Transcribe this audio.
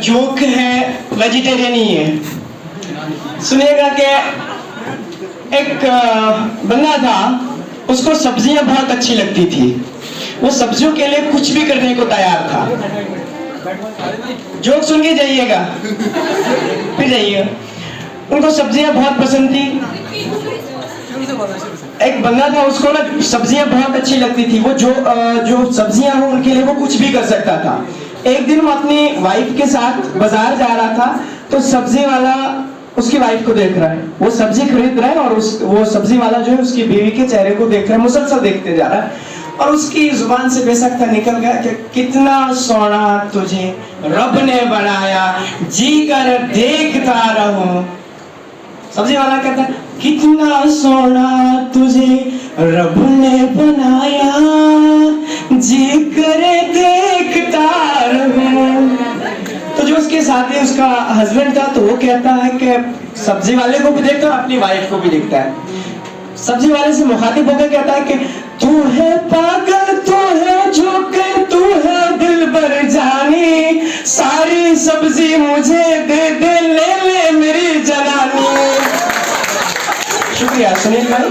Joke है, vegetarian ही है। सुनिएगा कि एक बंदा था, उसको सब्जियां बहुत अच्छी लगती थी। वो सब्जियों के लिए कुछ भी करने को तैयार था। जोक सुन के जाइएगा, फिर जाइएगा। उनको सब्जियां बहुत पसंद थी। एक बंदा था, उसको ना सब्जियां बहुत अच्छी लगती थी। वो जो सब्जियां हो उनके लिए वो कुछ भी कर सकता था। एक दिन वो अपनी वाइफ के साथ बाजार जा रहा था, तो सब्जी वाला उसकी वाइफ को देख रहा है। वो सब्जी खरीद रहा है और वो सब्जी वाला जो है उसकी बीवी के चेहरे को देख रहा है, मुसलसल देखते जा रहा है। और उसकी जुबान से बेशक निकल गया कि कितना सोना तुझे रब ने बनाया, जी कर देखता रहूं। सब्जी वाला कहता है, कितना सोना तुझे रब ने बनाया, जी करे देखता रहूं। तो जो उसके साथ ही उसका हस्बैंड था, तो वो कहता है कि सब्जी वाले को भी देखता है और अपनी वाइफ को भी देखता है। सब्जी वाले से मुखातिब होकर कहता है कि तू है पागल, तू है जोकर, तू है दिल भर जानी, सारी सब्जी मुझे दे दे, ले ले मेरी जनानी। शुक्रिया सुनील भाई।